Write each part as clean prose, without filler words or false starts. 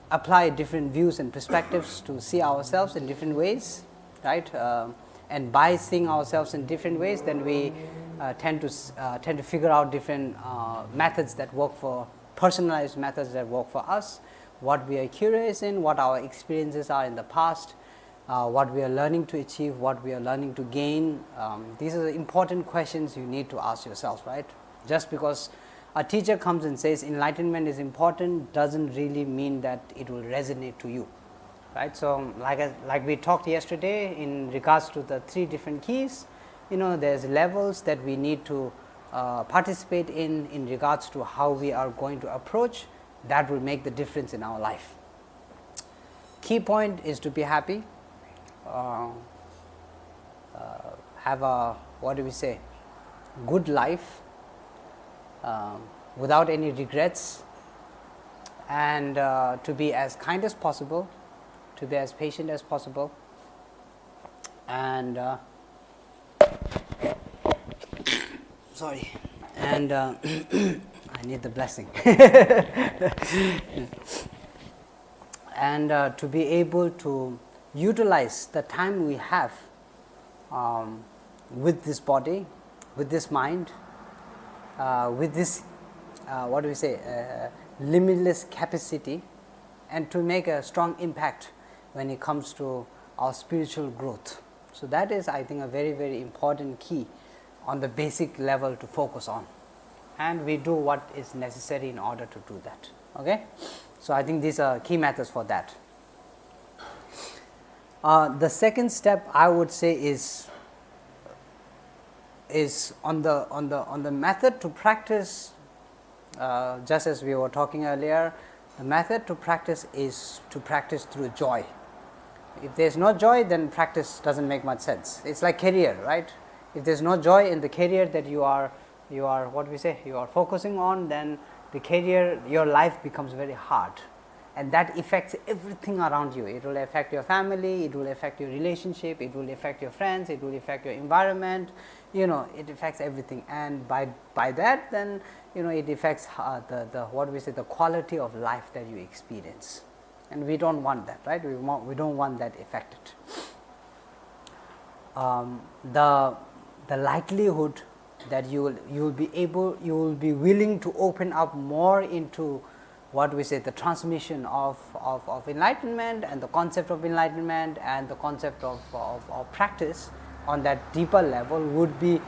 apply different views and perspectives to see ourselves in different ways, right? And by seeing ourselves in different ways, then we tend to figure out different methods that work for personalized methods that work for us, what we are curious in, what our experiences are in the past, what we are learning to achieve, what we are learning to gain. These are the important questions you need to ask yourself, right? Just because a teacher comes and says enlightenment is important doesn't really mean that it will resonate to you, right? So, like we talked yesterday in regards to the 3 different keys, there's levels that we need to participate in regards to how we are going to approach. That will make the difference in our life. Key point is to be happy, have a, what do we say, good life, without any regrets, and to be as kind as possible, to be as patient as possible, and sorry, and I need the blessing, and to be able to utilize the time we have with this body, with this mind, with this what do we say, limitless capacity, and to make a strong impact when it comes to our spiritual growth. So, that is, I think, a very, very important key on the basic level to focus on, and we do what is necessary in order to do that. Okay? So, I think these are key methods for that. The second step I would say is on the method to practice. Just as we were talking earlier, the method to practice is to practice through joy. If there is no joy, then practice doesn't make much sense. It's like career, right? If there is no joy in the career that you are what we say, you are focusing on, then the career, your life becomes very hard, and that affects everything around you. It will affect your family, it will affect your relationship, it will affect your friends, it will affect your environment. It affects everything, and by that, then it affects the what we say, the quality of life that you experience, and we don't want that, right? We don't want that affected. The likelihood that you will be willing to open up more into what we say, the transmission of enlightenment, and the concept of enlightenment, and the concept of practice on that deeper level would be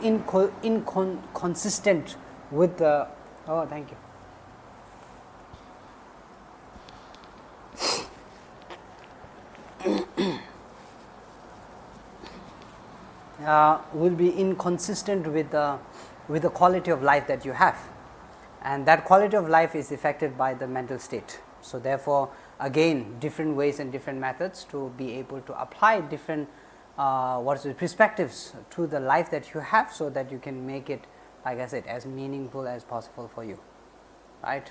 inconsistent with the, oh, thank you. Will be inconsistent with the quality of life that you have, and that quality of life is affected by the mental state. So, therefore, again, different ways and different methods to be able to apply different perspectives to the life that you have, so that you can make it, like I said, as meaningful as possible for you, right?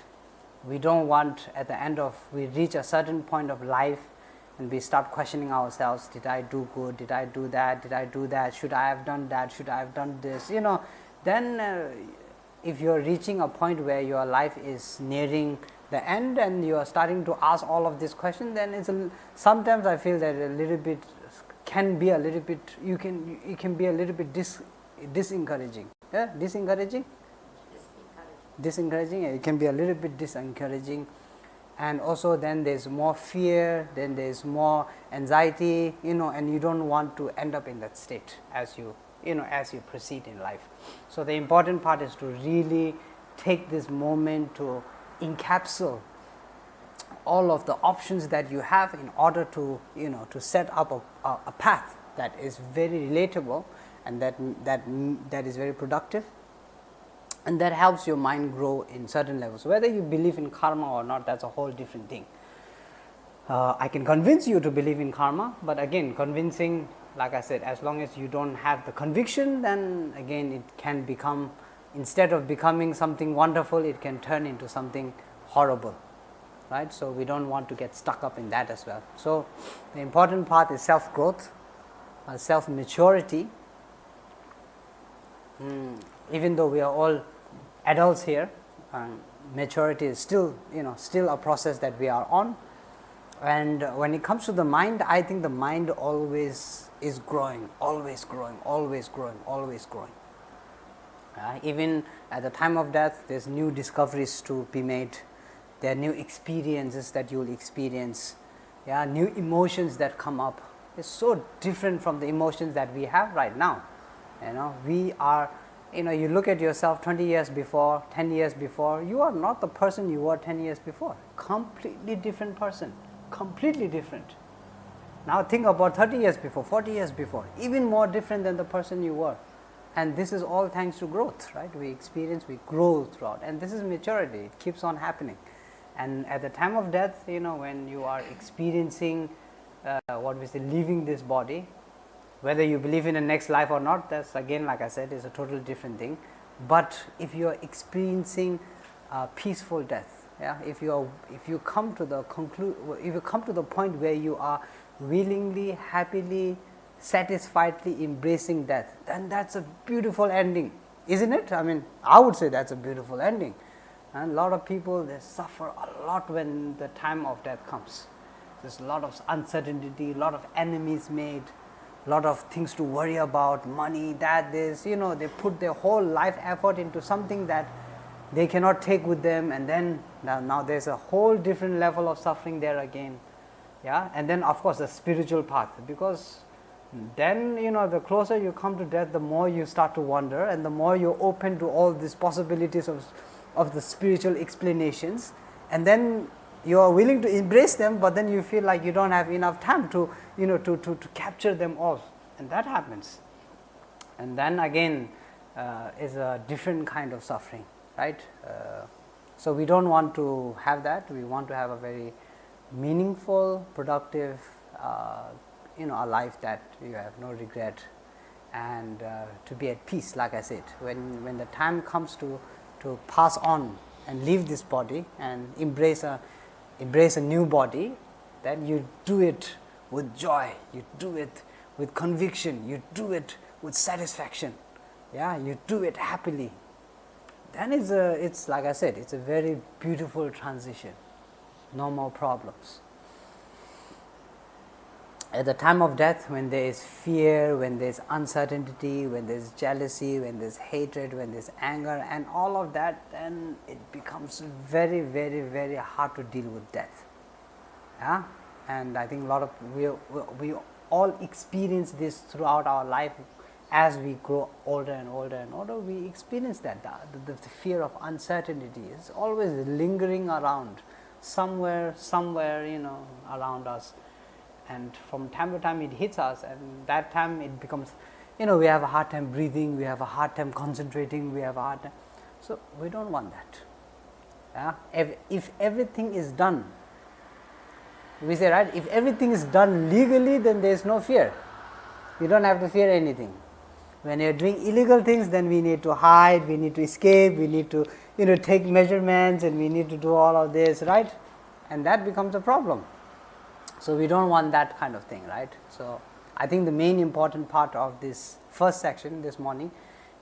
We don't want, at the end of, we reach a certain point of life and we start questioning ourselves, did I do good, did I do that, should I have done that, should I have done this, then if you are reaching a point where your life is nearing the end and you are starting to ask all of these questions, then it's sometimes I feel that a little bit can be a little bit, it can be a little bit disencouraging. Yeah, disencouraging, it can be a little bit disencouraging, and also then there's more fear, then there's more anxiety, and you don't want to end up in that state as you proceed in life. So the important part is to really take this moment to encapsulate all of the options that you have in order to to set up a path that is very relatable, and that is very productive, and that helps your mind grow in certain levels. Whether you believe in karma or not, that's a whole different thing. I can convince you to believe in karma, but again, convincing, like I said, as long as you don't have the conviction, then again it can become, instead of becoming something wonderful, it can turn into something horrible, right? So we don't want to get stuck up in that as well. So the important part is self-growth, self-maturity. Even though we are all adults here, maturity is still, still a process that we are on. And when it comes to the mind, I think the mind always is growing, always growing, always growing, always growing. Even at the time of death, there's new discoveries to be made. There are new experiences that you will experience. New emotions that come up. It's so different from the emotions that we have right now. We are, you look at yourself 20 years before, 10 years before, you are not the person you were 10 years before. Completely different person, completely different. Now think about 30 years before, 40 years before, even more different than the person you were. And this is all thanks to growth, right? We experience, we grow throughout, and this is maturity. It keeps on happening. And at the time of death, when you are experiencing what we say, leaving this body, whether you believe in a next life or not, that's again, like I said, is a totally different thing. But if you are experiencing peaceful death, if you come to the if you come to the point where you are willingly, happily, satisfiedly embracing death, then that's a beautiful ending, isn't it? I mean, I would say that's a beautiful ending. And a lot of people, they suffer a lot when the time of death comes. There's a lot of uncertainty, a lot of enemies made, a lot of things to worry about, money, that, this, they put their whole life effort into something that they cannot take with them, and then now there's a whole different level of suffering there again. And then of course the spiritual path, because then the closer you come to death, the more you start to wonder, and the more you're open to all these possibilities of the spiritual explanations, and then you are willing to embrace them, but then you feel like you don't have enough time to to capture them all, and that happens. And then again is a different kind of suffering, right? So we don't want to have that. We want to have a very meaningful, productive, a life that you have no regret, and to be at peace. Like I said, when the time comes to pass on and leave this body and embrace a new body, then you do it with joy, you do it with conviction, you do it with satisfaction, you do it happily. Then it's like I said, it's a very beautiful transition, no more problems. At the time of death, when there is fear, when there is uncertainty, when there is jealousy, when there is hatred, when there is anger and all of that, then it becomes very, very, very hard to deal with death. And I think a lot of we all experience this throughout our life. As we grow older and older and older, we experience that the fear of uncertainty is always lingering around somewhere, around us. And from time to time it hits us, and that time it becomes, we have a hard time breathing, we have a hard time concentrating, we have a hard time. So we don't want that. If everything is done, we say, right, if everything is done legally, then there is no fear. You don't have to fear anything. When you are doing illegal things, then we need to hide, we need to escape, we need to take measurements, and we need to do all of this, right? And that becomes a problem. So we don't want that kind of thing, right? So I think the main important part of this first section this morning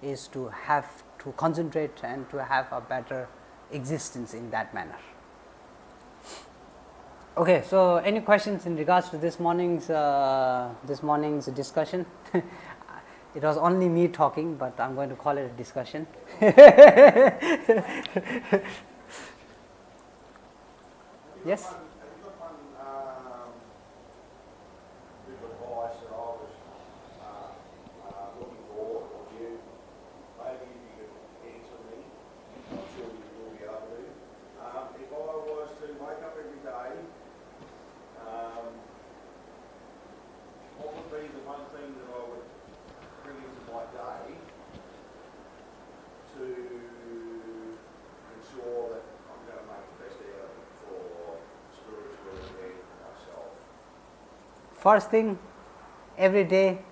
is to have to concentrate and to have a better existence in that manner. Okay, so any questions in regards to this morning's discussion? It was only me talking, but I'm going to call it a discussion. Yes? First thing, every day.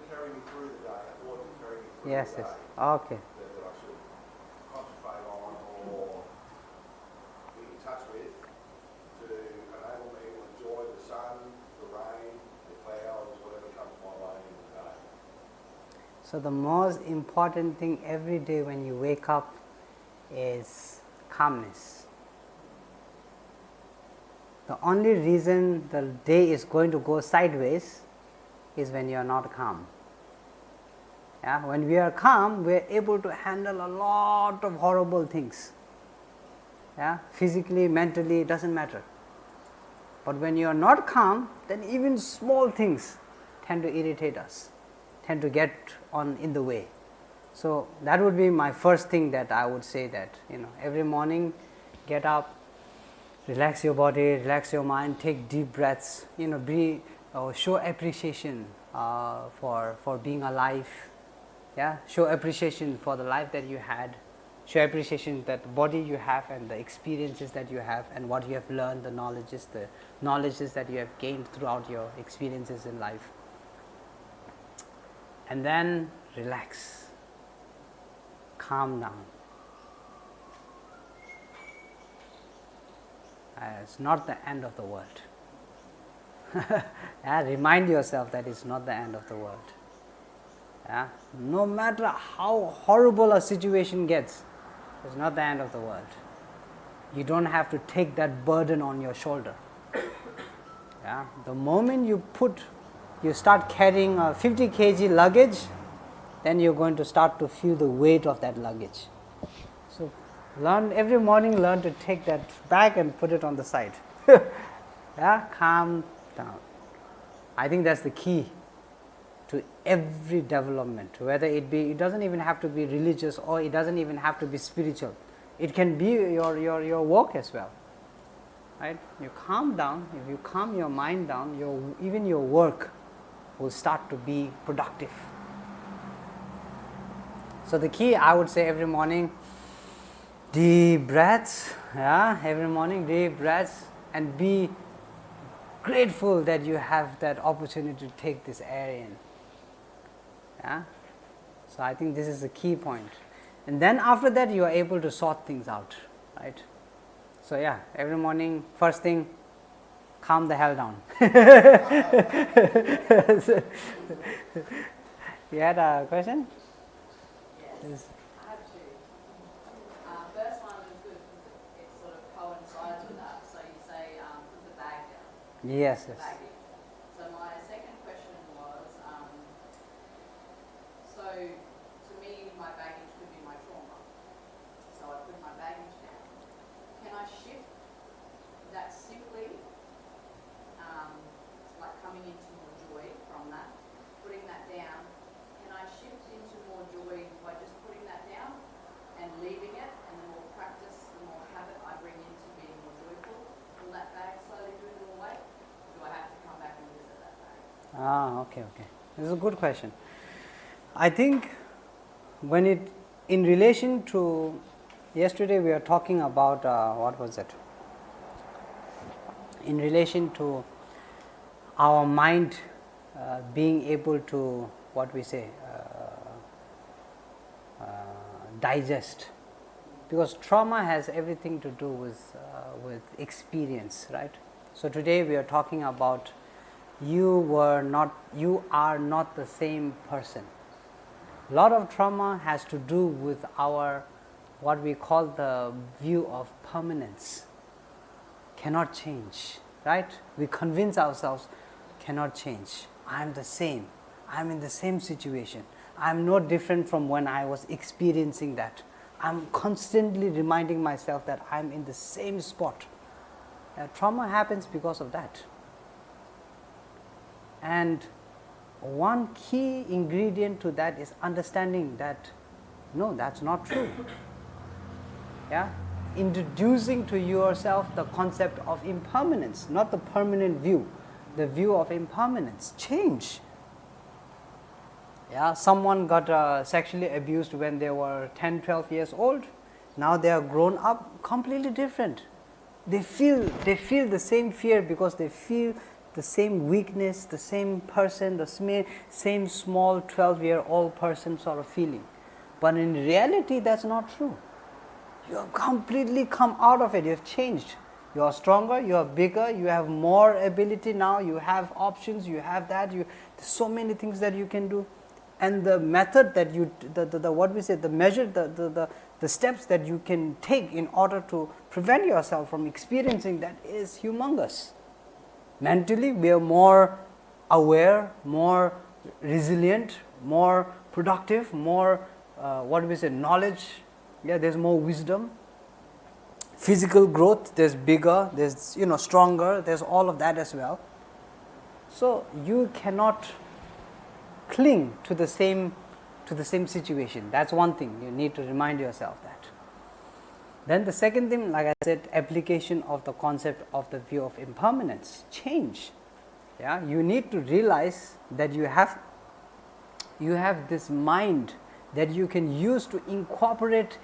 Carry me through the day. I thought it carry me through yes, the day. Yes. Okay. That I should concentrate on or be in touch with to enable me to enjoy the sun, the rain, the clouds, whatever comes my way in the day. So the most important thing every day when you wake up is calmness. The only reason the day is going to go sideways is when you are not calm. Yeah? When we are calm, we are able to handle a lot of horrible things. Yeah? Physically, mentally, it doesn't matter. But when you are not calm, then even small things tend to irritate us, tend to get on in the way. So that would be my first thing that I would say, that every morning get up, relax your body, relax your mind, take deep breaths, breathe, show appreciation for being alive. Yeah, show appreciation for the life that you had, show appreciation that the body you have and the experiences that you have and what you have learned, the knowledges that you have gained throughout your experiences in life. And then relax, calm down. It's not the end of the world. Yeah, remind yourself that it's not the end of the world. Yeah? No matter how horrible a situation gets, it's not the end of the world. You don't have to take that burden on your shoulder. Yeah? The moment you start carrying a 50 kg luggage, then you're going to start to feel the weight of that luggage. So every morning learn to take that bag and put it on the side. Yeah, calm down. I think that's the key to every development, whether it doesn't even have to be religious, or it doesn't even have to be spiritual. It can be your work as well. Right? You calm down, if you calm your mind down, even your work will start to be productive. So the key, I would say, every morning, deep breaths, every morning deep breaths, and be grateful that you have that opportunity to take this air in. Yeah? So I think this is the key point. And then after that you are able to sort things out, right? So yeah, every morning, first thing, calm the hell down. You had a question? Yes. I have two. First one is good because it sort of coincides with that. So you say put the bag down. Yes. So my second question was, so to me my baggage could be my trauma. So I put my baggage down. Can I shift that simply, like coming into more joy from that, putting that down? Can I shift into more joy by just putting that down and leaving it, and the more practice, the more habit I bring into being more joyful? Will that bag slowly dwindle away? Do I have to come back and visit that bag? Okay. This is a good question. I think in relation to, yesterday we were talking about, what was it? In relation to our mind being able to, what we say, digest, because trauma has everything to do with experience, right? So today we are talking about you are not the same person. A lot of trauma has to do with our, what we call the view of permanence, cannot change, right? We convince ourselves cannot change. I am the same. I am in the same situation. I am no different from when I was experiencing that. I am constantly reminding myself that I am in the same spot. Trauma happens because of that. And one key ingredient to that is understanding that no, that's not true. Yeah? Introducing to yourself the concept of impermanence, not the permanent view, the view of impermanence, change. Yeah, someone got sexually abused when they were 10, 12 years old. Now they are grown up, completely different. They feel the same fear because they feel the same weakness, the same person, the same small 12-year-old person sort of feeling. But in reality, that's not true. You have completely come out of it. You have changed. You are stronger, you are bigger, you have more ability now, you have options, you have that, there's so many things that you can do. And the method that the what we say, the measure, the the steps that you can take in order to prevent yourself from experiencing that is humongous. Mentally, we are more aware, more resilient, more productive, more knowledge. Yeah, there's more wisdom. Physical growth, there's bigger, there's stronger, there's all of that as well. So you cannot cling to the same situation. That's one thing you need to remind yourself that. Then the second thing, like I said, application of the concept of the view of impermanence, change. Yeah, you need to realize that you have this mind that you can use to incorporate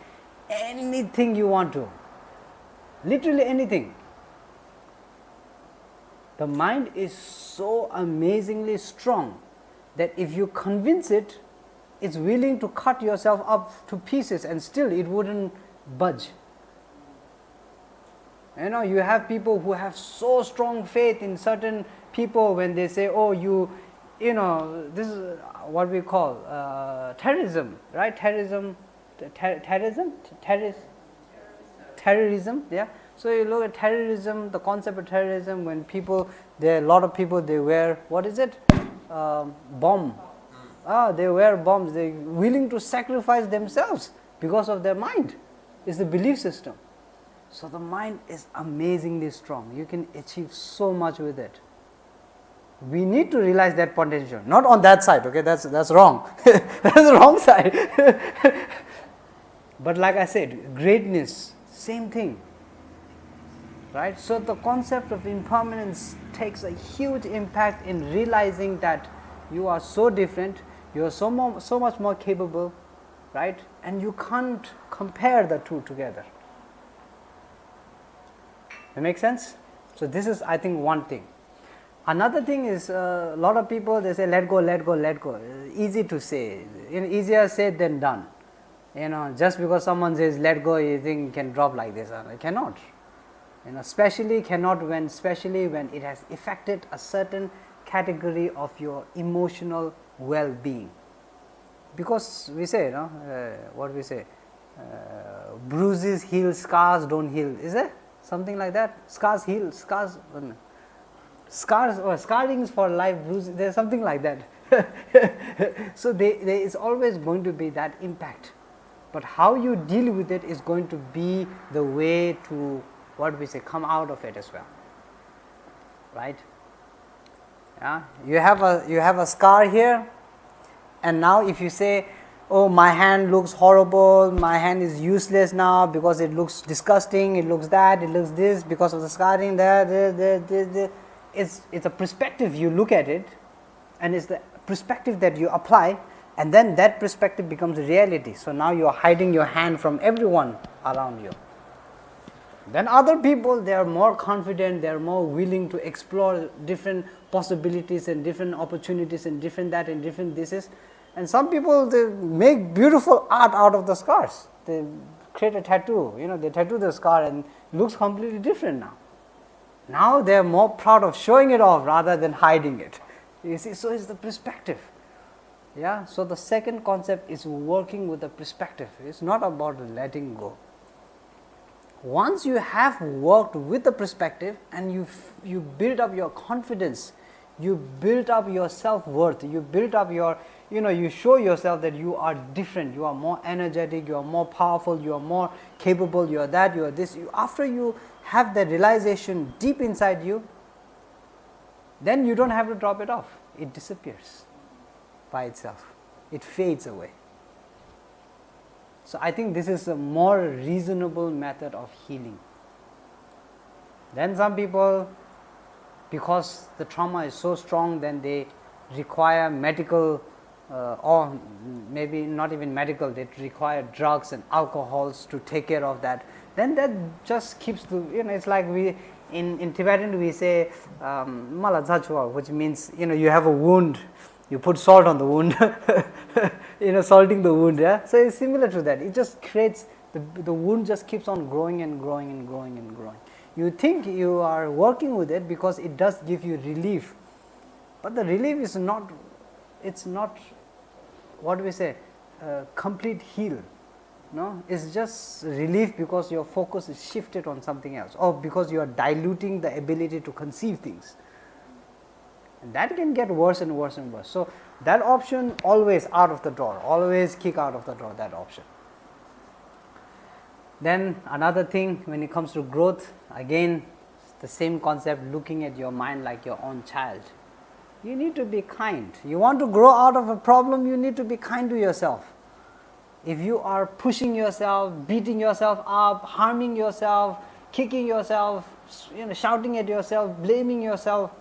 anything you want to, literally anything. The mind is so amazingly strong that if you convince it, it's willing to cut yourself up to pieces and still it wouldn't budge. You have people who have so strong faith in certain people when they say, oh, this is what we call terrorism, right? Terrorism, yeah. So you look at terrorism, the concept of terrorism, when a lot of people, they wear, what is it? Bomb. They wear bombs. They're willing to sacrifice themselves because of their mind. It's the belief system. So the mind is amazingly strong. You can achieve so much with it. We need to realize that potential. Not on that side, okay? That's wrong. That's the wrong side. But like I said, greatness, same thing. Right? So the concept of impermanence takes a huge impact in realizing that you are so different, you are so much more capable, right? And you can't compare the two together. That makes sense? So this is, I think, one thing. Another thing is, a lot of people, they say, let go, let go, let go. Easy to say, easier said than done. Just because someone says, let go, you think it can drop like this. It cannot. Especially when it has affected a certain category of your emotional well-being. Because we say, what we say, bruises heal, scars don't heal. Is it something like that? Scars heal, scarring for life, bruises. There's something like that. So there is always going to be that impact. But how you deal with it is going to be the way to, what we say, come out of it as well. Right? Yeah, you have a scar here, and now if you say, oh, my hand looks horrible, my hand is useless now because it looks disgusting, it looks that, it looks this because of the scarring there. It's a perspective you look at it, and it's the perspective that you apply, and then that perspective becomes reality. So now you are hiding your hand from everyone around you. Then other people, they are more confident, they are more willing to explore different possibilities and different opportunities and different that and different this is. And some people, they make beautiful art out of the scars. They create a tattoo, they tattoo the scar and it looks completely different now. Now they are more proud of showing it off rather than hiding it. You see, so it's the perspective. Yeah, so the second concept is working with the perspective. It's not about letting go. Once you have worked with the perspective and you build up your confidence, you build up your self-worth, you build up your, you show yourself that you are different, you are more energetic, you are more powerful, you are more capable, you are that, you are this. After you have that realization deep inside you, then you don't have to drop it off. It disappears by itself. It fades away. So I think this is a more reasonable method of healing. Then some people, because the trauma is so strong, then they require medical or maybe not even medical, they require drugs and alcohols to take care of that. Then that just keeps it's like we in Tibetan we say mala zachua, which means you have a wound, you put salt on the wound, salting the wound. Yeah, so it's similar to that. It just creates the wound just keeps on growing and growing and growing and growing. You think you are working with it because it does give you relief, but the relief is not. It's not what we say complete heal. No, it's just relief because your focus is shifted on something else, or because you are diluting the ability to conceive things. And that can get worse and worse and worse. So that option always out of the door, always kick out of the door that option. Then another thing when it comes to growth, again the same concept, looking at your mind like your own child. You need to be kind. You want to grow out of a problem, you need to be kind to yourself. If you are pushing yourself, beating yourself up, harming yourself, kicking yourself, shouting at yourself, blaming yourself,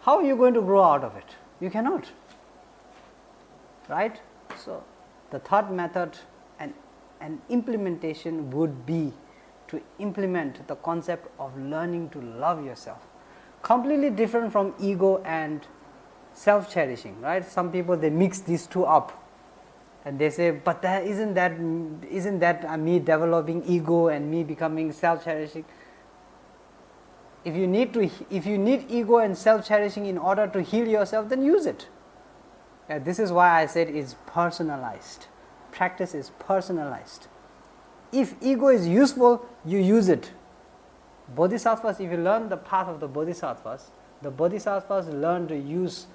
how are you going to grow out of it? You cannot. Right? So the third method and implementation would be to implement the concept of learning to love yourself. Completely different from ego and self-cherishing, right? Some people, they mix these two up. And they say, but isn't that me developing ego and me becoming self-cherishing? If you need ego and self-cherishing in order to heal yourself, then use it. This is why I said it's personalized. Practice is personalized. If ego is useful, you use it. Bodhisattvas, if you learn the path of the bodhisattvas learn to use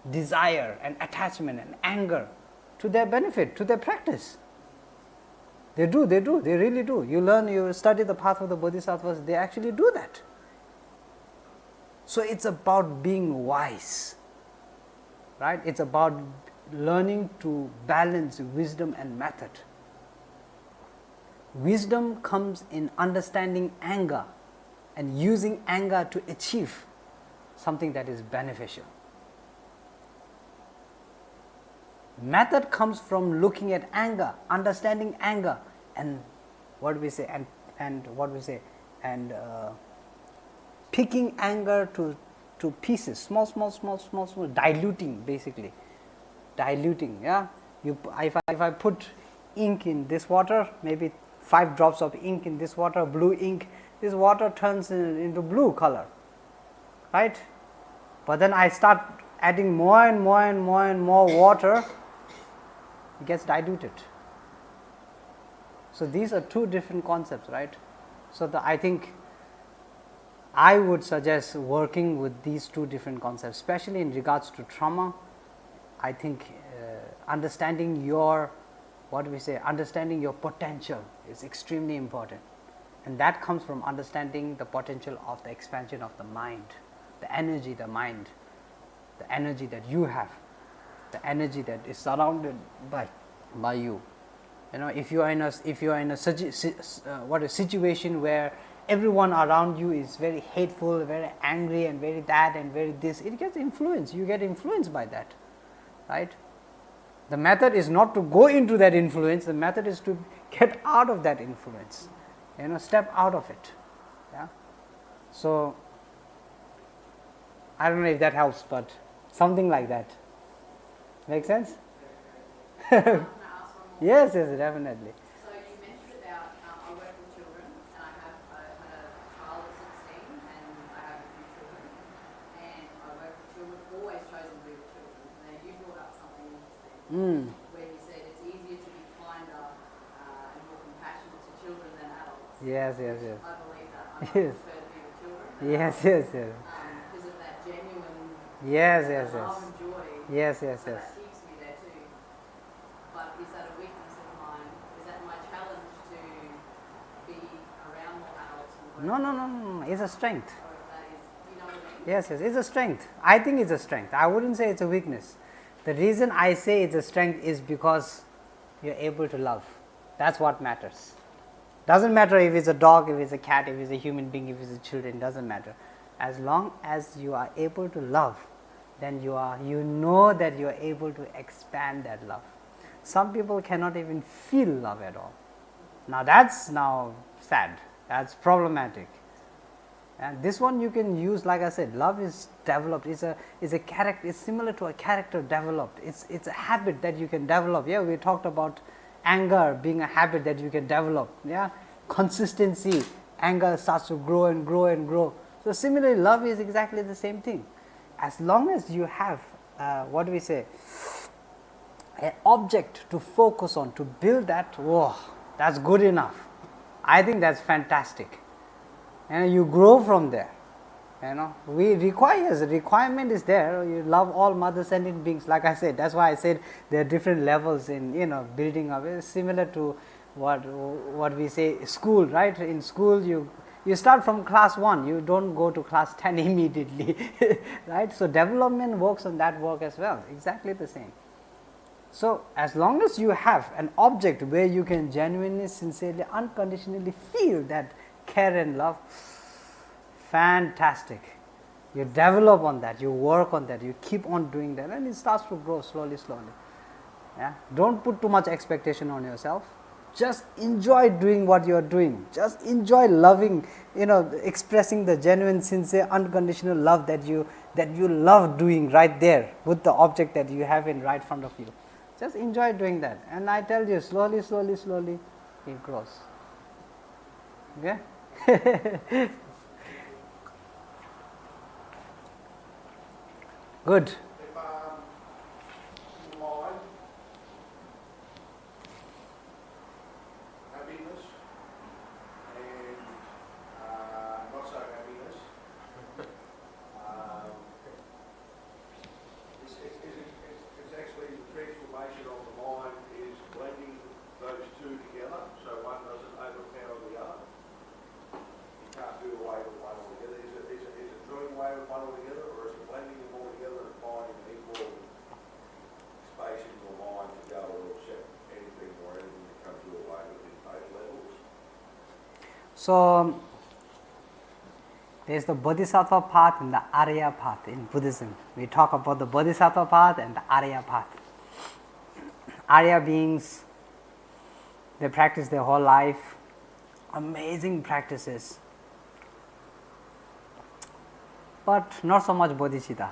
desire and attachment and anger to their benefit, to their practice. They really do. You study the path of the bodhisattvas, they actually do that. So it's about being wise, right? It's about learning to balance wisdom and method. Wisdom comes in understanding anger and using anger to achieve something that is beneficial. Method comes from looking at anger, understanding anger, and picking anger to pieces, small, diluting basically. Diluting, yeah. If I put ink in this water, maybe 5 drops of ink in this water, blue ink, this water turns into blue color, right? But then I start adding more and more water, it gets diluted. So these are two different concepts, right? So I think I would suggest working with these two different concepts, especially in regards to trauma. I think understanding your potential is extremely important, and that comes from understanding the potential of the expansion of the mind, the energy that you have, the energy that is surrounded by you. If you are in a situation where everyone around you is very hateful, very angry, and very that and very this, it gets influenced. You get influenced by that, right? The method is not to go into that influence. The method is to get out of that influence. Step out of it. Yeah. So I don't know if that helps, but something like that. Make sense? Yes, definitely. So you mentioned about I work with children, and I had a child at 16, and I have a few children, and I work with children, always chosen to be with children. Now you brought up something interesting, where you said it's easier to be kinder and more compassionate to children than adults. Yes. I believe that. I Yes. prefer to be with children. Yes. Because of that genuine Yes. love and joy. Yes. So that keeps me there too. But is that a weakness of mine? Is that my challenge to be around more adults? No. It's a strength. Or if that is, you know what I mean? Yes, it's a strength. I think it's a strength. I wouldn't say it's a weakness. The reason I say it's a strength is because you're able to love. That's what matters. Doesn't matter if it's a dog, if it's a cat, if it's a human being, if it's a children, doesn't matter. As long as you are able to love, then you know that you are able to expand that love. Some people cannot even feel love at all. Now that's sad. That's problematic. And this one you can use, like I said, love is developed. It's a character. It's similar to a character developed. It's a habit that you can develop. Yeah, we talked about anger being a habit that you can develop. Yeah, consistency. Anger starts to grow and grow and grow. So similarly, love is exactly the same thing. As long as you have an object to focus on, to build that, That's good enough. I think that's fantastic. And you grow from there. Requirement is there. You love all mother sentient beings. Like I said, that's why I said there are different levels in building up. It's similar to what we say school, right? In school you start from class 1, you don't go to class 10 immediately, right? So development works on that work as well, exactly the same. So as long as you have an object where you can genuinely, sincerely, unconditionally feel that care and love, fantastic. You develop on that, you work on that, you keep on doing that, and it starts to grow slowly. Yeah, don't put too much expectation on yourself. Just enjoy doing what you are doing. Just enjoy loving, expressing the genuine, sincere, unconditional love that you love doing right there with the object that you have in right front of you. Just enjoy doing that, and I tell you, slowly, it grows. Okay. Good. If mind, happiness, and not so happiness, it's actually the transformation of the mind is blending those two together, so one doesn't overpower the other. You can't do away with one altogether. Is it doing away with one altogether, or is it blending them all together and finding an equal space in your mind to go or accept anything or anything that comes your way within those levels? So there's the Bodhisattva path and the Arya path in Buddhism. We talk about the Bodhisattva path and the Arya path. Arya beings, they practice their whole life, amazing practices, but not so much bodhicitta.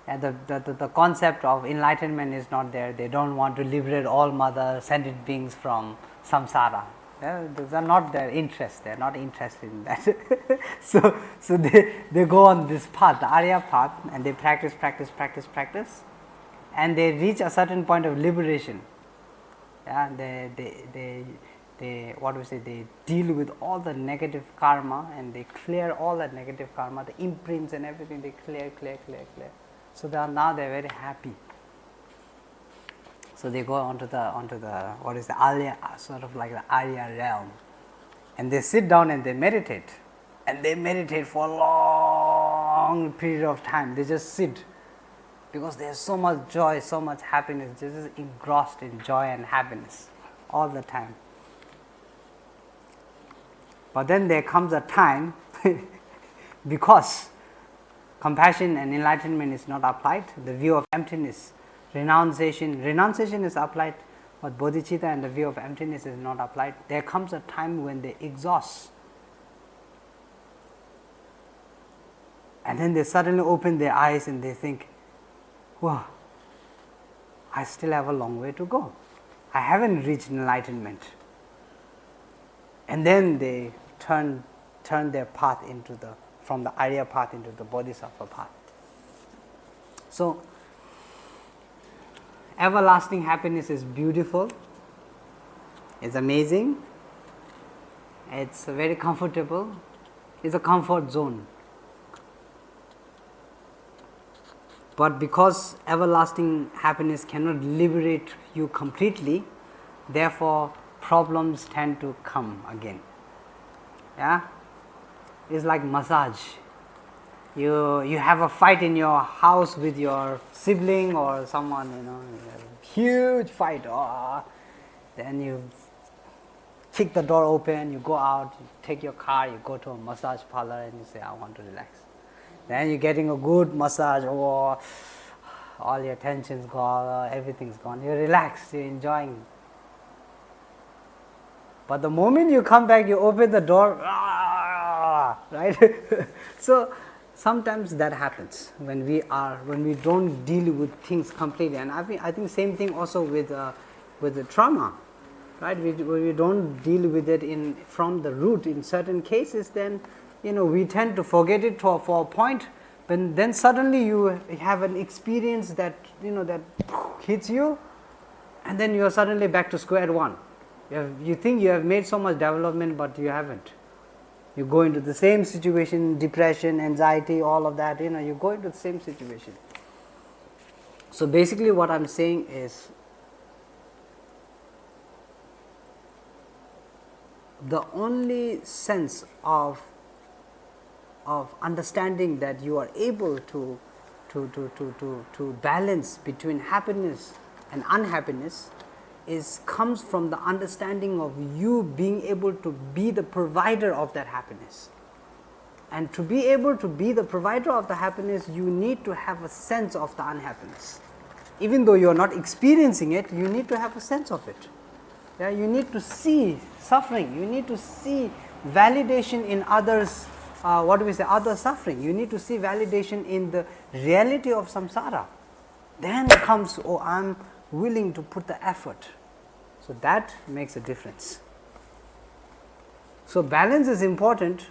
And the concept of enlightenment is not there. They don't want to liberate all mother sentient beings from samsara. Those are not their interests. They are not interested in that. so they go on this path, the Arya path, and they practice, and they reach a certain point of liberation. Yeah, they they deal with all the negative karma, and they clear all that negative karma, the imprints and everything. They clear. So they're very happy. So they go onto the what is the Arya, sort of like the Arya realm, and they sit down and they meditate, for a long period of time. They just sit because there's so much joy, so much happiness. They're just engrossed in joy and happiness all the time. But then there comes a time because compassion and enlightenment is not applied, the view of emptiness, renunciation is applied, but bodhicitta and the view of emptiness is not applied. There comes a time when they exhaust, and then they suddenly open their eyes and they think, wow, I still have a long way to go. I haven't reached enlightenment. And then they turn their path from the Arya path into the Bodhisattva path. So everlasting happiness is beautiful, it's amazing, it's very comfortable, it's a comfort zone. But because everlasting happiness cannot liberate you completely, therefore problems tend to come again. Yeah, it's like massage. You have a fight in your house with your sibling or someone, huge fight. Then you kick the door open, you go out, you take your car, you go to a massage parlor and you say, I want to relax. Then you're getting a good massage, all your tension's gone, everything's gone. You're relaxed, you're enjoying. But the moment you come back, you open the door, right? So sometimes that happens when we don't deal with things completely. And I think same thing also with the trauma, right? We don't deal with it from the root in certain cases. Then we tend to forget it for a point, but then suddenly you have an experience that that hits you, and then you are suddenly back to square one. You think you have made so much development, but you haven't. You go into the same situation, depression, anxiety, all of that, you go into the same situation. So basically what I am saying is, the only sense of understanding that you are able to balance between happiness and unhappiness comes from the understanding of you being able to be the provider of that happiness. And to be able to be the provider of the happiness, you need to have a sense of the unhappiness. Even though you are not experiencing it, you need to have a sense of it. Yeah, you need to see suffering, you need to see validation in others, other suffering. You need to see validation in the reality of samsara. Then comes, oh, I am willing to put the effort. So that makes a difference. So balance is important,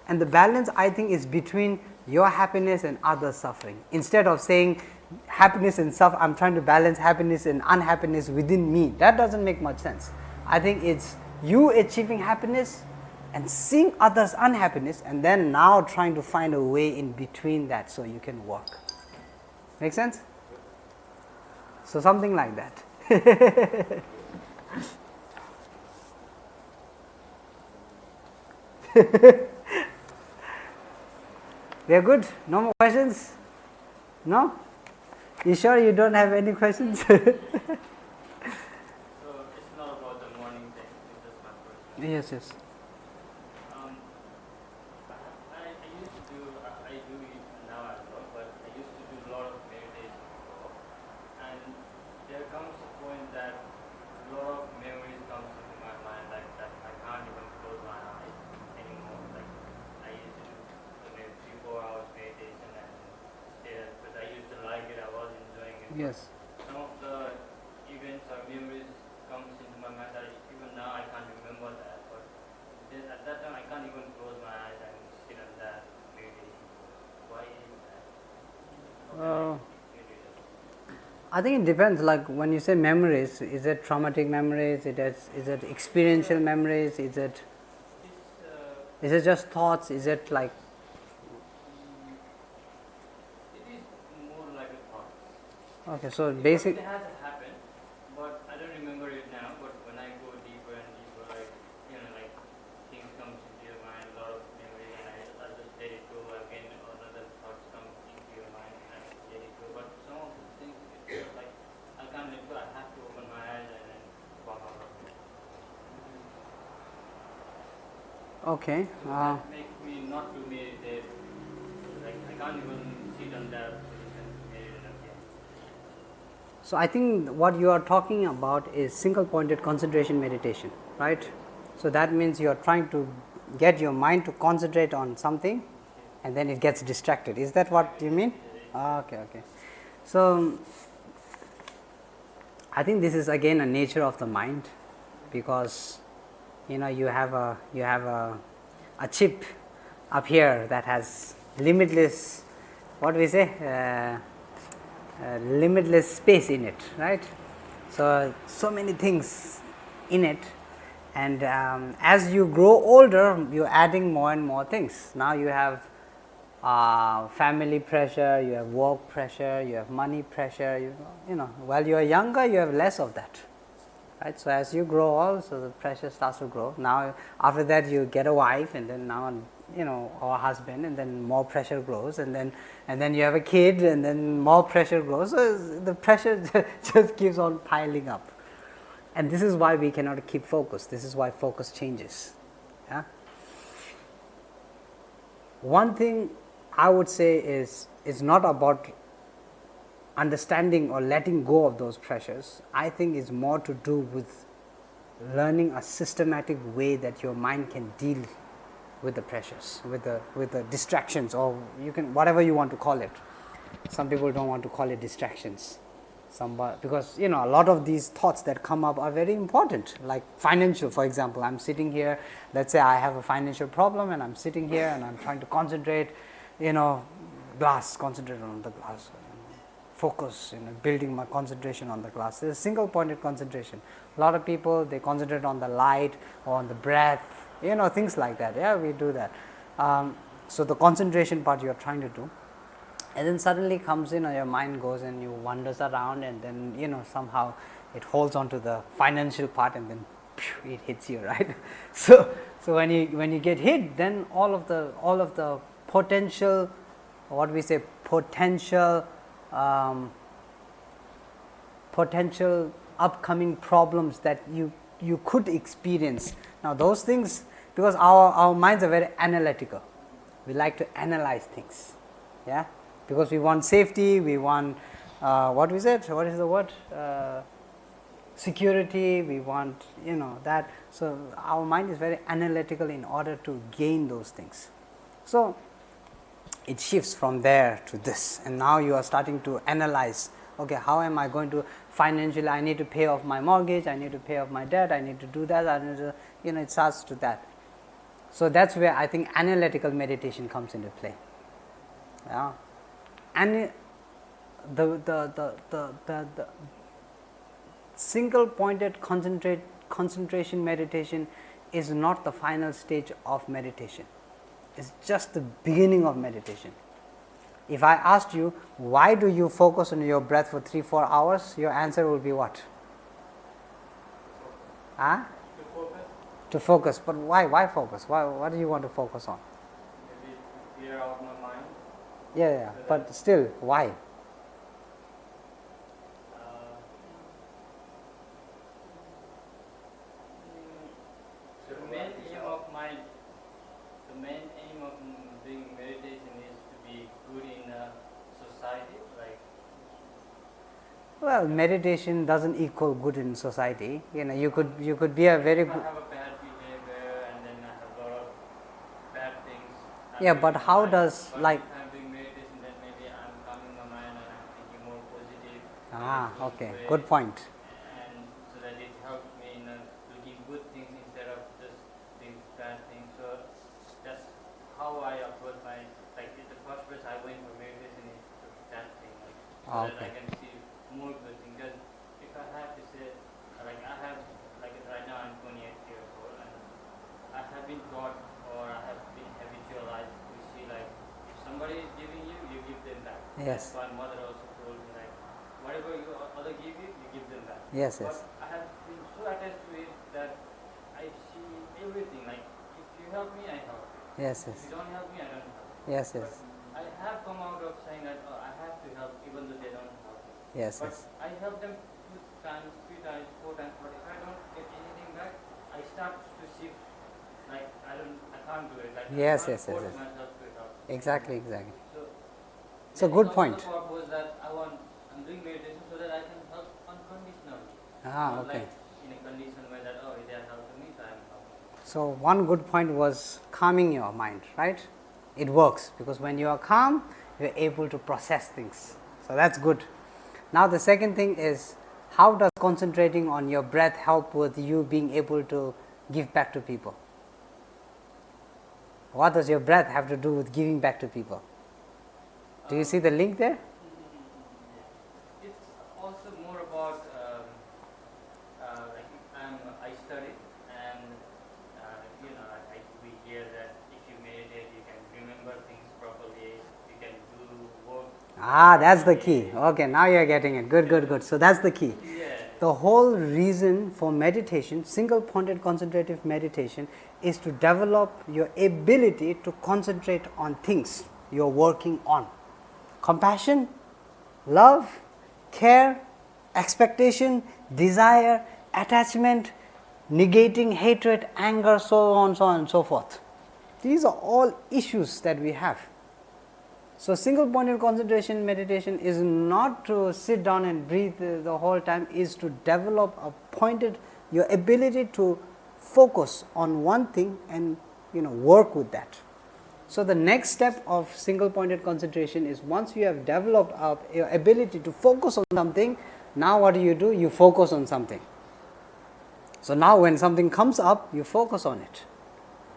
and the balance, I think, is between your happiness and other suffering. Instead of saying happiness and suffering, I am trying to balance happiness and unhappiness within me. That doesn't make much sense. I think it's you achieving happiness and seeing others' unhappiness, and then now trying to find a way in between that so you can work. Make sense? So something like that. We are good? No more questions? No? You sure you don't have any questions? So it's not about the morning thing, it's just my question. Yes. I used to do, I do it now as well, but I used to do a lot of meditation before. And there comes a point that a lot of memories comes into my mind, like that I can't even close my eyes anymore. Like I used to do maybe 3-4 hours meditation and stay there because I used to like it, I was enjoying it. Yes. Some of the events or memories comes into my mind that even now I can't remember that, but then at that time I can't even close my eyes and sit on that meditation. Why is that? I think it depends. Like when you say memories, is it traumatic memories? Is it experiential memories? Is it just thoughts? Is it like? It is more like a thought. Okay, so basic. It has happened, but I don't remember it now. But when I go deeper and deeper, like like things come into your mind, a lot of memories, and I just let it go again. Other thoughts come into your mind, and I let it go. But some of the things, it's like I can't let go. I have to open my eyes and then walk out of it. Okay. So that makes me not to meditate. Like I can't even sit on that position to meditate again. So I think what you are talking about is single pointed concentration meditation, right? So that means you are trying to get your mind to concentrate on something, and then it gets distracted. Is that what you mean? Okay. So I think this is again a nature of the mind, because you have a chip up here that has limitless, what do we say, limitless space in it, right? So many things in it, and as you grow older, you're adding more and more things. Now you have family pressure, you have work pressure, you have money pressure. While you are younger, you have less of that, right? So as you grow old, so the pressure starts to grow. Now after that, you get a wife, and then now or a husband, and then more pressure grows, and then you have a kid, and then more pressure grows. So the pressure just keeps on piling up, and this is why we cannot keep focus. This is why focus changes. Yeah. One thing I would say is not about understanding or letting go of those pressures. I think it's more to do with learning a systematic way that your mind can deal with the pressures, with the distractions, or you can, whatever you want to call it. Some people don't want to call it distractions, because a lot of these thoughts that come up are very important, like financial, for example. I'm sitting here, let's say I have a financial problem, and I'm sitting here and I'm trying to concentrate, concentrate on the glass. focus, building my concentration on the class. It's single pointed concentration. A lot of people, they concentrate on the light or on the breath, things like that. Yeah, we do that. So the concentration part you are trying to do, and then suddenly comes your mind goes and you wanders around, and then somehow it holds on to the financial part, and then it hits you, right? So when you get hit, then all of the potential, what we say, potential upcoming problems that you could experience. Now those things, because our minds are very analytical, we like to analyze things, yeah, because we want safety, we want what is the word, security, we want that. So our mind is very analytical in order to gain those things. So it shifts from there to this, and now you are starting to analyze, okay, how am I going to financially, I need to pay off my mortgage, I need to pay off my debt, I need to do that, I need to, it starts to that. So that's where I think analytical meditation comes into play. Yeah. And the single pointed concentration meditation is not the final stage of meditation. It's just the beginning of meditation. If I asked you, why do you focus on your breath for 3-4 hours, your answer will be what? Huh? To focus. But why focus? What do you want to focus on? Maybe clear out my mind. Yeah, but still, why? The main aim of doing meditation is to be good in society, like. Well, meditation doesn't equal good in society. You could be a very good. I have a bad behavior, and then I have a lot of bad things. Yeah, but how does but like? If I'm doing meditation, then maybe I'm calming my mind and I'm thinking more positive. Okay, way, good point. And so that it helps me in looking good things instead of just doing bad things. So that's how I approach my, like in the first place I went for meditation is that thing, like, so that I can see more good things. Because if I have to say, like I have, like right now I'm 28 years old, and I have been taught or I have been habitualized to see, like if somebody is giving you, you give them back. Yes. My mother also told me, like whatever you other give you, you give them back. Yes. But I have been so attached to it that I see everything, like if you help me, I help you. Yes. If you don't help me, I don't help you. Yes. But I have come out of saying that I have to help even though they don't help me. Yes. But I help them 2 times, 3 times, 4 times, but if I don't get anything back, I start to shift, like I can't do it. Like Yes. I can't force myself to help. Exactly. So It's a good point. The thought was that I'm doing meditation so that I can help unconditionally. Not Okay. like in a condition where that, oh, they are helping me, so I'm helping. So one good point was calming your mind, right? It works because when you are calm, you are able to process things. So that's good. Now the second thing is, how does concentrating on your breath help with you being able to give back to people? What does your breath have to do with giving back to people? Do you see the link there? It's also more about like I study, and we hear that if you meditate, you can remember things properly, you can do work. That's the key. Okay, now you are getting it. Good. So that's the key. Yeah. The whole reason for meditation, single pointed concentrative meditation, is to develop your ability to concentrate on things you are working on. Compassion, love, care, expectation, desire, attachment, negating hatred, anger, so on and so forth. These are all issues that we have. So single pointed concentration meditation is not to sit down and breathe the whole time, is to develop your ability to focus on one thing and work with that. So the next step of single pointed concentration is, once you have developed your ability to focus on something, now what do? You focus on something. So now when something comes up, you focus on it.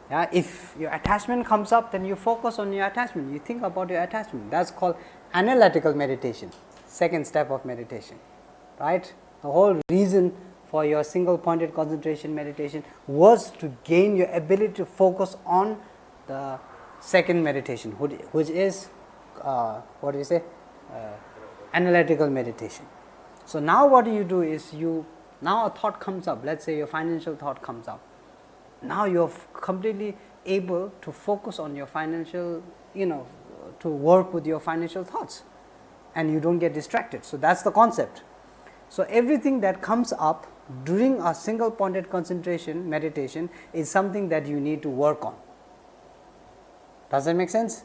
Yeah, if your attachment comes up, then you focus on your attachment. You think about your attachment. That's called analytical meditation. second step of meditation, right? The whole reason for your single pointed concentration meditation was to gain your ability to focus on the second meditation, which is what do you say, analytical meditation. So now what you do is now a thought comes up, let's say your financial thought comes up. Now you're completely able to focus on your financial, to work with your financial thoughts, and you don't get distracted. So that's the concept. So everything that comes up during a single pointed concentration meditation is something that you need to work on. Does that make sense?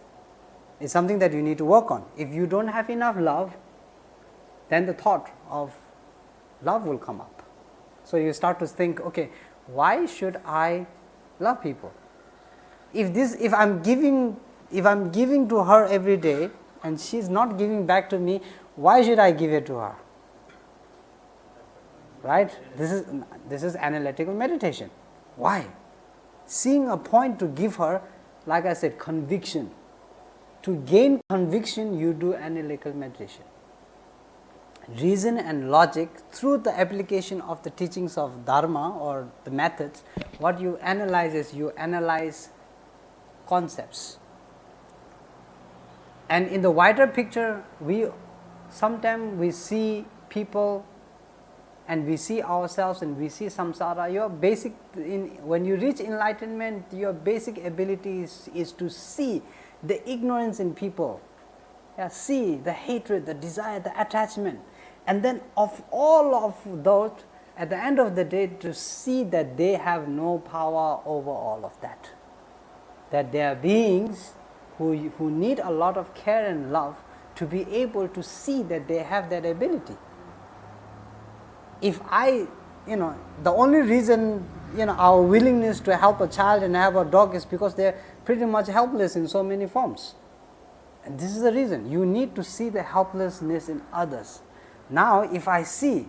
It's something that you need to work on. If you don't have enough love, then the thought of love will come up. So you start to think, okay, why should I love people? If I'm giving to her every day and she's not giving back to me, why should I give it to her? Right? This is analytical meditation. Why? Seeing a point to give her, like I said, conviction. To gain conviction, you do analytical meditation. Reason and logic, through the application of the teachings of Dharma or the methods, what you analyze is you analyze concepts. And in the wider picture, sometimes we see people and we see ourselves and we see samsara. When you reach enlightenment, your basic ability is to see the ignorance in people, see the hatred, the desire, the attachment, and then of all of those, at the end of the day, to see that they have no power over all of that. That they are beings who need a lot of care and love to be able to see that they have that ability. If the only reason, our willingness to help a child and have a dog is because they're pretty much helpless in so many forms. And this is the reason. You need to see the helplessness in others. Now, if I see,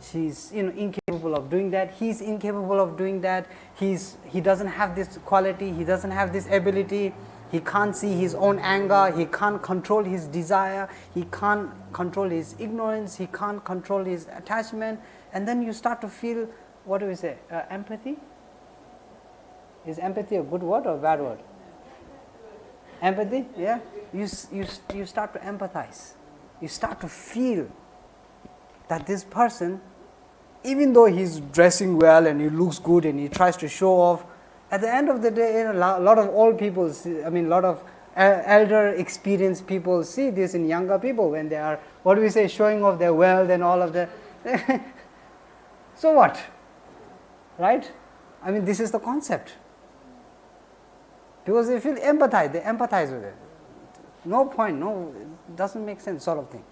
she's incapable of doing that, he's incapable of doing that, he doesn't have this quality, he doesn't have this ability, he can't see his own anger, he can't control his desire, he can't control his ignorance, he can't control his attachment, and then you start to feel, what do we say, empathy? Is empathy a good word or a bad word? Empathy, yeah? You start to empathize. You start to feel that this person, even though he's dressing well and he looks good and he tries to show off, at the end of the day, a lot of old people, a lot of elder experienced people see this in younger people when they are, what do we say, showing off their wealth and all of that. So what? Right? This is the concept. Because they feel empathize, they empathize with it. No point, it doesn't make sense, sort of thing.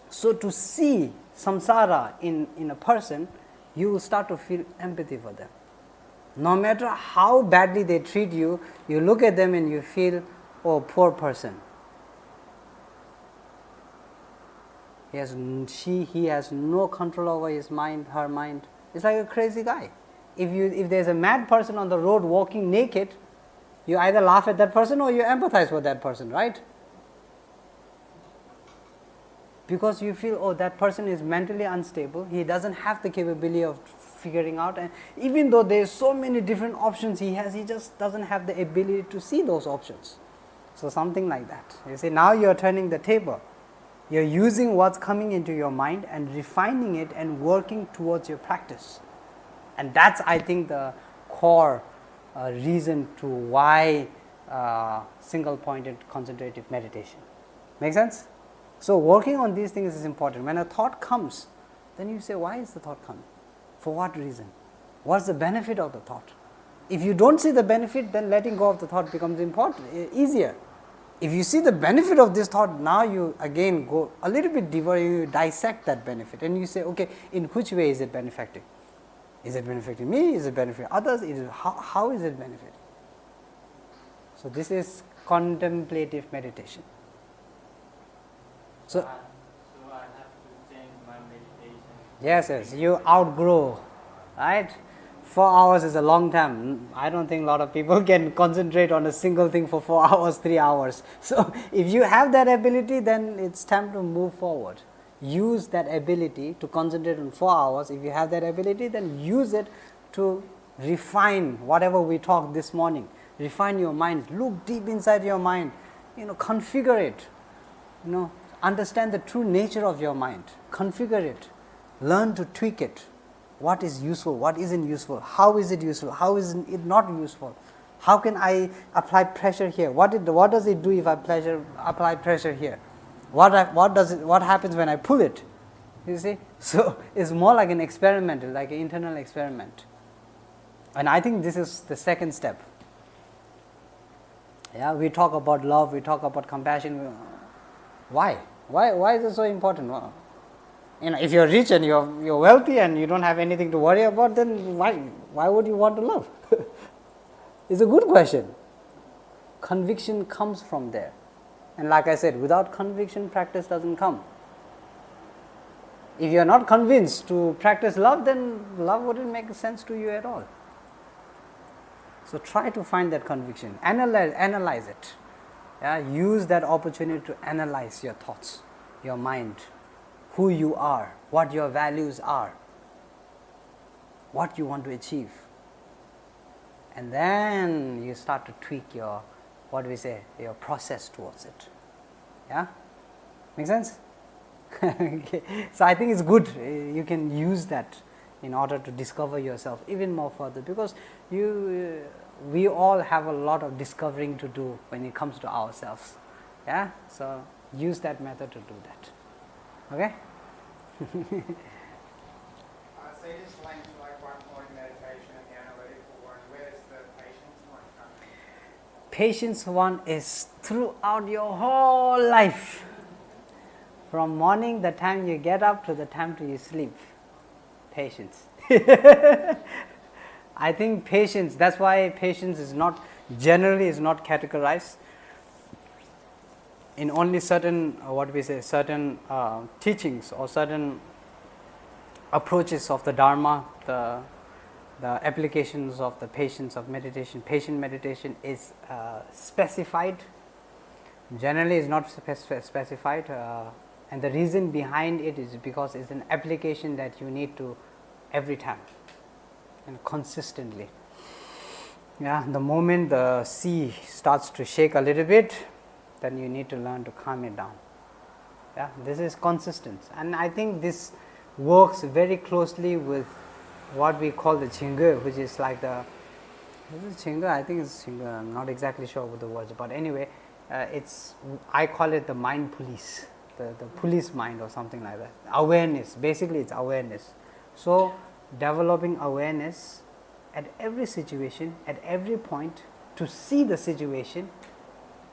So to see samsara in a person, you will start to feel empathy for them. No matter how badly they treat you, you look at them and you feel, oh, poor person. He has no control over his mind, her mind. It's like a crazy guy. If there's a mad person on the road walking naked, you either laugh at that person or you empathize with that person, right? Because you feel, oh, that person is mentally unstable, he doesn't have the capability of figuring out, and even though there's so many different options he has, he just doesn't have the ability to see those options. So something like that. You see, now you're turning the table. You're using what's coming into your mind and refining it and working towards your practice. And that's, I think, the core reason to why single pointed concentrative meditation. Make sense? So working on these things is important. When a thought comes, then you say, why is the thought coming? For what reason? What's the benefit of the thought? If you don't see the benefit, then letting go of the thought becomes easier. If you see the benefit of this thought, now you again go a little bit deeper, you dissect that benefit and you say, okay, in which way is it benefiting? Is it benefiting me? Is it benefiting others? How is it benefiting? So this is contemplative meditation. So I have to change my meditation. Yes, you outgrow, right? 4 hours is a long time. I don't think a lot of people can concentrate on a single thing for 4 hours, 3 hours. So, if you have that ability, then it's time to move forward. Use that ability to concentrate on 4 hours. If you have that ability, then use it to refine whatever we talked this morning. Refine your mind. Look deep inside your mind. Configure it. Understand the true nature of your mind. Configure it. Learn to tweak it. What is useful? What isn't useful? How is it useful? How is it not useful? How can I apply pressure here? What does it do if I apply pressure here? What happens when I pull it? You see? So it's more like an experiment, like an internal experiment. And I think this is the second step. Yeah, we talk about love, we talk about compassion. Why? Why is it so important? Well, if you're rich and you're wealthy and you don't have anything to worry about, then why would you want to love? It's a good question. Conviction comes from there. And like I said, without conviction, practice doesn't come. If you're not convinced to practice love, then love wouldn't make sense to you at all. So try to find that conviction. Analyze it. Yeah, use that opportunity to analyze your thoughts, your mind, who you are, what your values are, what you want to achieve. And then you start to tweak your, your process towards it. Yeah? Make sense? Okay. So I think it's good. You can use that in order to discover yourself even more further, because we all have a lot of discovering to do when it comes to ourselves. Yeah? So use that method to do that. Okay? So you just linked like one point meditation and the analytical one. Where's the patience one coming? Patience one is throughout your whole life. From morning, the time you get up, to the time you sleep. Patience. I think patience, that's why patience is not, generally is not categorized in only certain, certain teachings or certain approaches of the Dharma, the applications of the patience of meditation. Patient meditation is specified, generally is not specified, and the reason behind it is because it's an application that you need to every time and consistently. Yeah, the moment the sea starts to shake a little bit, then you need to learn to calm it down. Yeah, this is consistent, and I think this works very closely with what we call the Qingge, which is like the, is it Qingge? I think it's Qingge. I'm not exactly sure with the words, but anyway, I call it the mind police, the police mind or something like that. Awareness, basically it's awareness. So developing awareness at every situation, at every point, to see the situation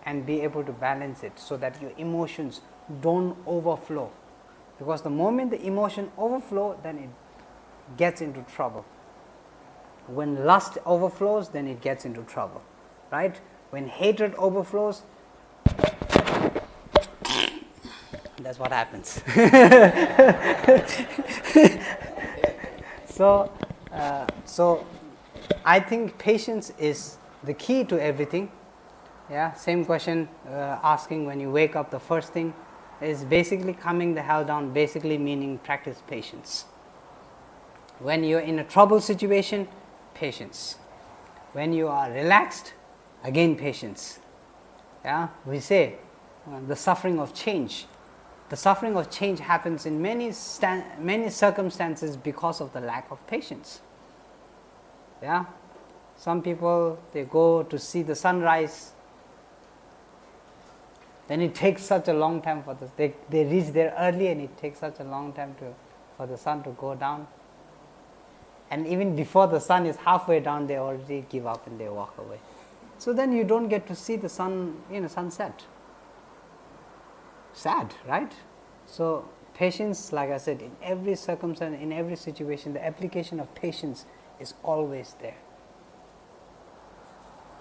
and be able to balance it so that your emotions don't overflow. Because the moment the emotion overflow, then it gets into trouble. When lust overflows, then it gets into trouble, right? When hatred overflows, that's what happens. So I think patience is the key to everything. Yeah, same question asking when you wake up, the first thing is basically calming the hell down, basically meaning practice patience. When you're in a trouble situation, patience. When you are relaxed, again patience. Yeah, we say the suffering of change. The suffering of change happens in many circumstances because of the lack of patience. Yeah, some people, they go to see the sunrise, then it takes such a long time for they reach there early, and it takes such a long time for the sun to go down. And even before the sun is halfway down, they already give up and they walk away. So then you don't get to see the sunset. Sad, right? So patience, like I said, in every circumstance, in every situation, the application of patience is always there.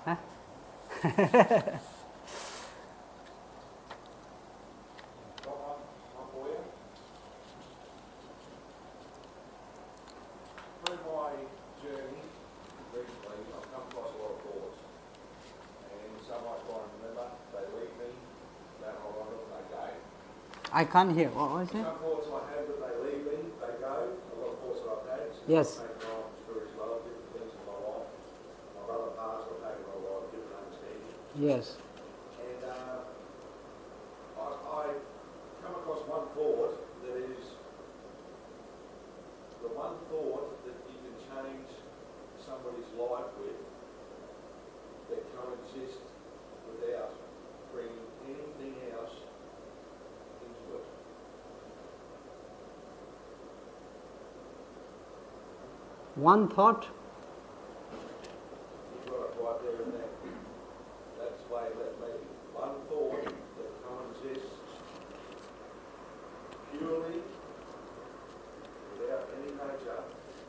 Huh? One for you. Through my journey, I can't hear. What was it? Some thoughts I have that they leave me, they go. A lot of thoughts that I've had. Yes. I've taken on spiritual love, different things in my life. My brother passed, I've taken on a lot of different understanding. Yes. And I come across one thought that is the one thought that you can change somebody's life with that coexists without bringing anything else into it. One thought. You've got it right there in that. That's the way it left me. One thought that coexists purely without any nature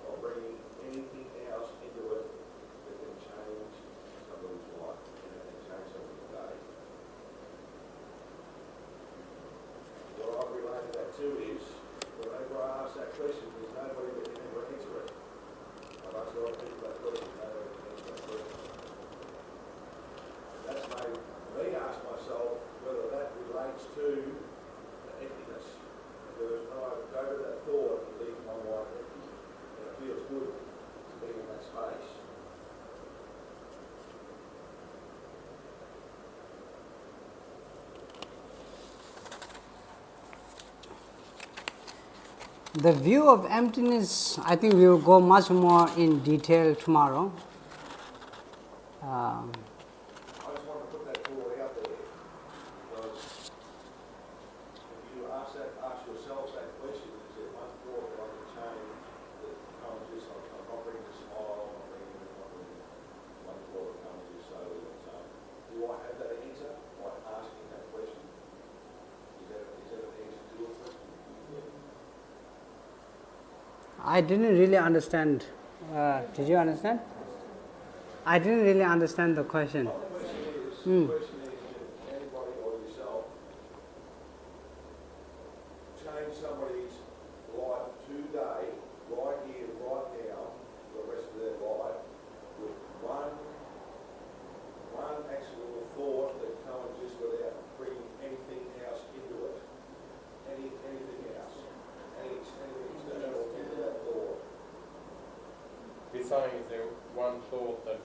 or bringing anything else into it that can change somebody's life and it can change somebody's day. What I've related that to is, whenever I ask that question, there's nobody that can ever answer it. I've asked a lot of people that question, nobody can answer that question. And that's made me ask myself whether that relates to the emptiness. Because when I go to that thought, it leaves my life empty. And it feels good to be in that space. The view of emptiness, I think we will go much more in detail tomorrow. I just want to put that thought out there because if you ask yourselves that question, is there one thought that I can change that comes just, I'm not bringing a smile, I'm not bringing one thought that comes just slowly and so. Do I have that answer by asking that question? Is that an answer to your question? I didn't really understand. Did you understand? I didn't really understand the question. The question is, can anybody or yourself change somebody's life today, right here, right now, for the rest of their life, with one actual thought that coexists without bringing anything else into it? Anything else? Anything external into that thought? You're saying is there one thought that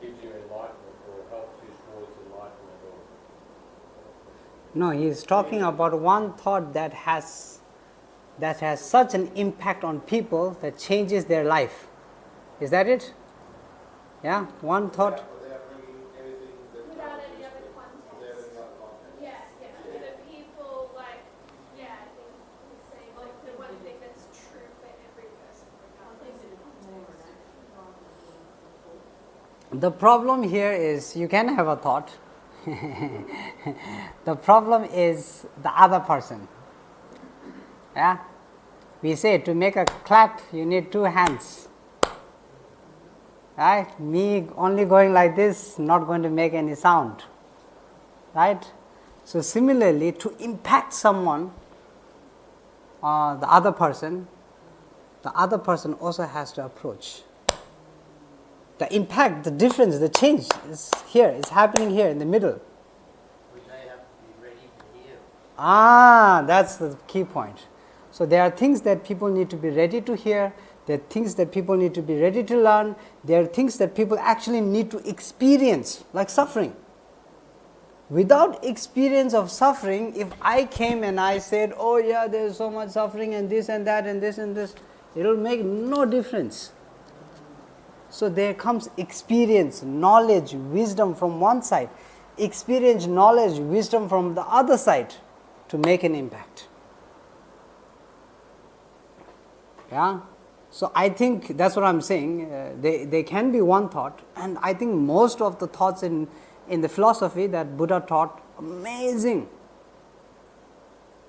gives you enlightenment or helps you towards enlightenment? Or No, he is talking about one thought that has such an impact on people that changes their life. Is that it? Yeah, one thought. Without bringing anything that Without any other without context. any other context. Yeah. The people, like, I think he's saying, like, the one thing that's true for every person, regardless of context. The problem here is you can have a thought. The problem is the other person. Yeah? We say to make a clap, you need two hands. Right? Me only going like this, not going to make any sound. Right? So similarly, to impact someone, the other person also has to approach. The impact, the difference, the change is here, it's happening here in the middle. Would they have to be ready to hear? That's the key point. So there are things that people need to be ready to hear, there are things that people need to be ready to learn, there are things that people actually need to experience, like suffering. Without experience of suffering, if I came and I said, oh yeah, there is so much suffering and this and that and this, it will make no difference. So there comes experience, knowledge, wisdom from one side, experience, knowledge, wisdom from the other side to make an impact. Yeah? So I think that's what I'm saying. They can be one thought, and I think most of the thoughts in the philosophy that Buddha taught, amazing.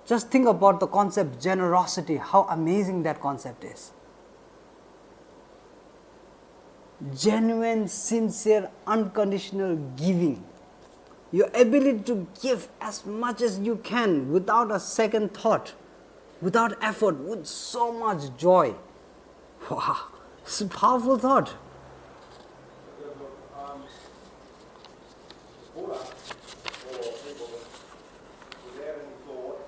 Just think about the concept generosity, how amazing that concept is. Genuine, sincere, unconditional giving. Your ability to give as much as you can without a second thought, without effort, with so much joy. Wow, it's a powerful thought. Buddha, or people without any thought,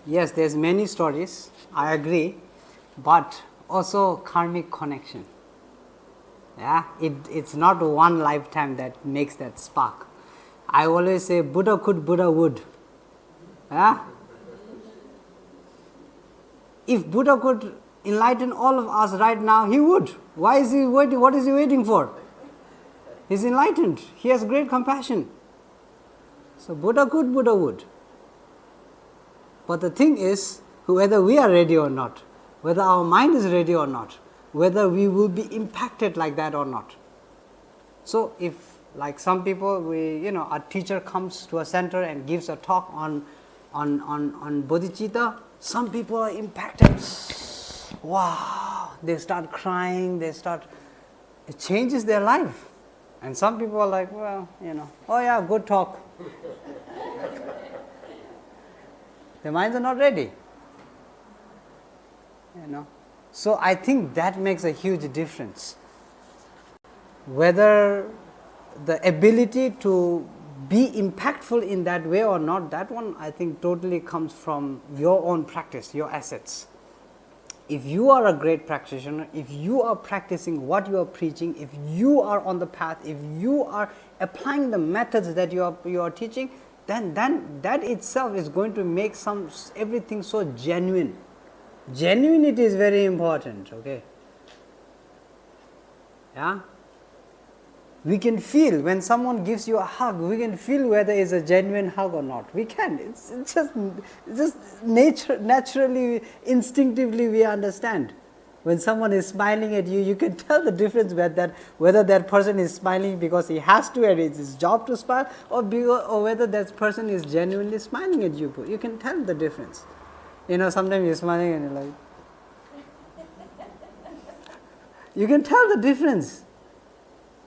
yes, there's many stories, I agree, but also karmic connection. Yeah, it's not one lifetime that makes that spark. I always say Buddha could, Buddha would. Yeah? If Buddha could enlighten all of us right now, he would. Why is he waiting? What is he waiting for? He's enlightened. He has great compassion. So Buddha could, Buddha would. But the thing is, whether we are ready or not, whether our mind is ready or not, whether we will be impacted like that or not. So if, like some people, a teacher comes to a center and gives a talk on bodhicitta, some people are impacted. Wow, they start crying, it changes their life. And some people are like, well, oh yeah, good talk. Their minds are not ready. So I think that makes a huge difference. Whether the ability to be impactful in that way or not, that one I think totally comes from your own practice, your assets. If you are a great practitioner, if you are practicing what you are preaching, if you are on the path, if you are applying the methods that you are teaching, then that itself is going to make everything so genuine. Genuinity is very important, okay? Yeah? We can feel when someone gives you a hug, we can feel whether it's a genuine hug or not. We can. It's just naturally, instinctively we understand. When someone is smiling at you, you can tell the difference whether that person is smiling because he has to and it's his job to smile, or whether that person is genuinely smiling at you. You can tell the difference. Sometimes you're smiling and you're like, you can tell the difference.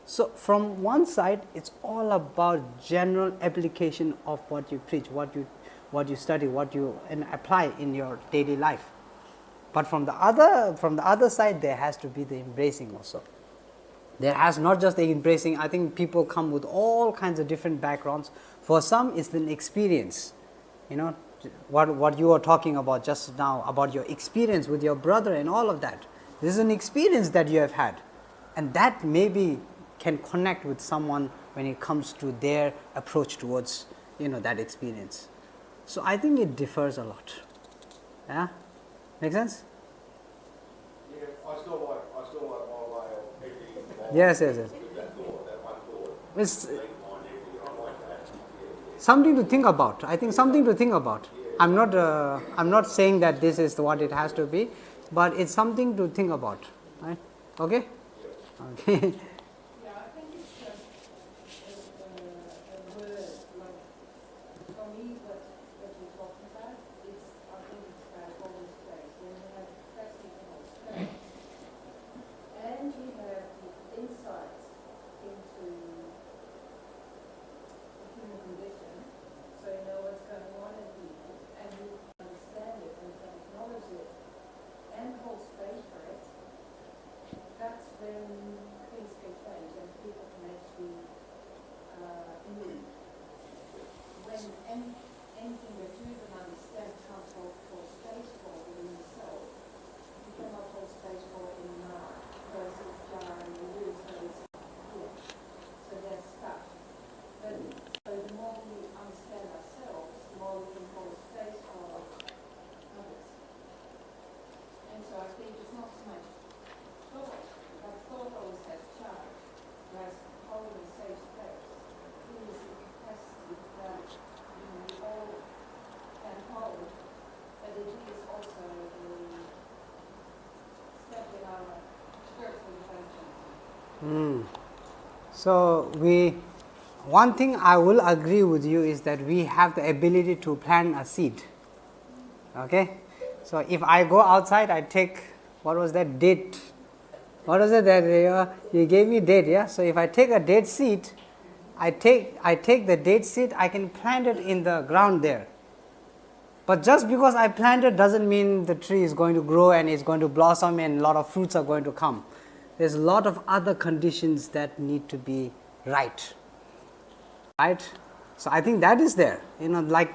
So from one side, it's all about general application of what you preach, what you study, what you apply in your daily life. But from the other side, there has to be the embracing also. There has not just the embracing. I think people come with all kinds of different backgrounds. For some, it's an experience. What you are talking about just now, about your experience with your brother and all of that. This is an experience that you have had. And that maybe can connect with someone when it comes to their approach towards, that experience. So I think it differs a lot. Yeah? Make sense? Yeah, I still like my way of editing. Yes. That thought, that one thought. It's I like that. something to think about. I think something to think about. I'm not saying that this is what it has to be, but it's something to think about. Right? Okay? Okay. Yeah, I think it's just a word, like, for me, what you're talking about, I think it's about holding space. When you have capacity to hold space, and you have the insights into the human condition, so you know what's going on in people, and you understand it and can acknowledge it, and hold space for it, that's when things can change and people can actually move. When anything that you even understand can't hold space for within yourself, you cannot hold space for it in your mind. Because it's jarring you lose, so it's here. So they're stuck. But so the more we understand ourselves, the more we can hold space for others. And so I think it's not so much thought. But thought always has charge, whereas holding a safe space is the capacity that we all can hold, but it is also the step in our spiritual development. So one thing I will agree with you is that we have the ability to plant a seed. Okay? So if I go outside, I take, what was that, date? What was it that you gave me date, yeah? So if I take a date seed, I take the date seed, I can plant it in the ground there. But just because I planted doesn't mean the tree is going to grow and it's going to blossom and a lot of fruits are going to come. There's a lot of other conditions that need to be right. So I think that is there, like,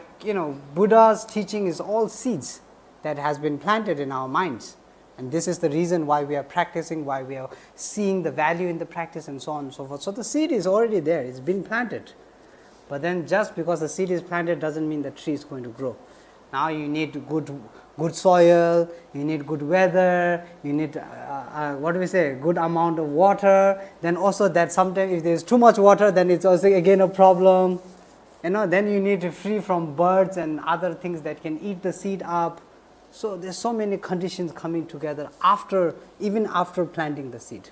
Buddha's teaching is all seeds that has been planted in our minds. And this is the reason why we are practicing, why we are seeing the value in the practice and so on and so forth. So the seed is already there, it's been planted. But then just because the seed is planted doesn't mean the tree is going to grow. Now you need good soil, you need good weather, you need, good amount of water. Then also that sometimes if there is too much water, then it's also again a problem. Then you need to free from birds and other things that can eat the seed up. So there's so many conditions coming together even after planting the seed.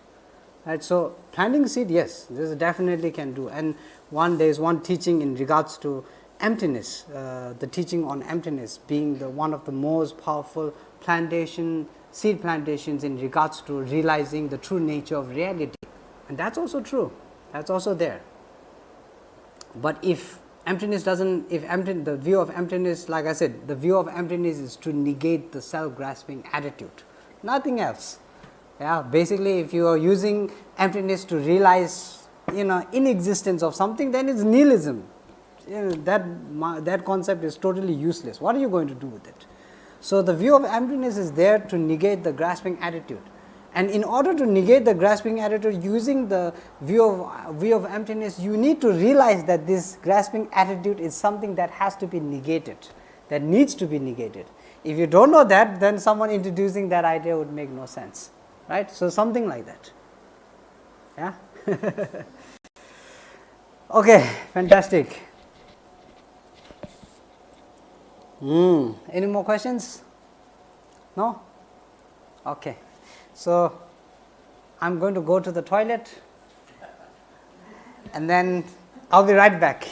Right? So planting seed, yes, this definitely can do. And there is one teaching in regards to emptiness, the teaching on emptiness being one of the most powerful seed plantations in regards to realizing the true nature of reality. And that's also true. That's also there. But if the view of emptiness, like I said, the view of emptiness is to negate the self-grasping attitude, nothing else. Yeah, basically, if you are using emptiness to realize, inexistence of something, then it's nihilism. That concept is totally useless. What are you going to do with it? So the view of emptiness is there to negate the grasping attitude. And in order to negate the grasping attitude, using the view of emptiness, you need to realize that this grasping attitude is something that has to be negated, that needs to be negated. If you don't know that, then someone introducing that idea would make no sense, right? So something like that. Yeah. Okay, fantastic. Any more questions? No? Okay. So I'm going to go to the toilet and then I'll be right back.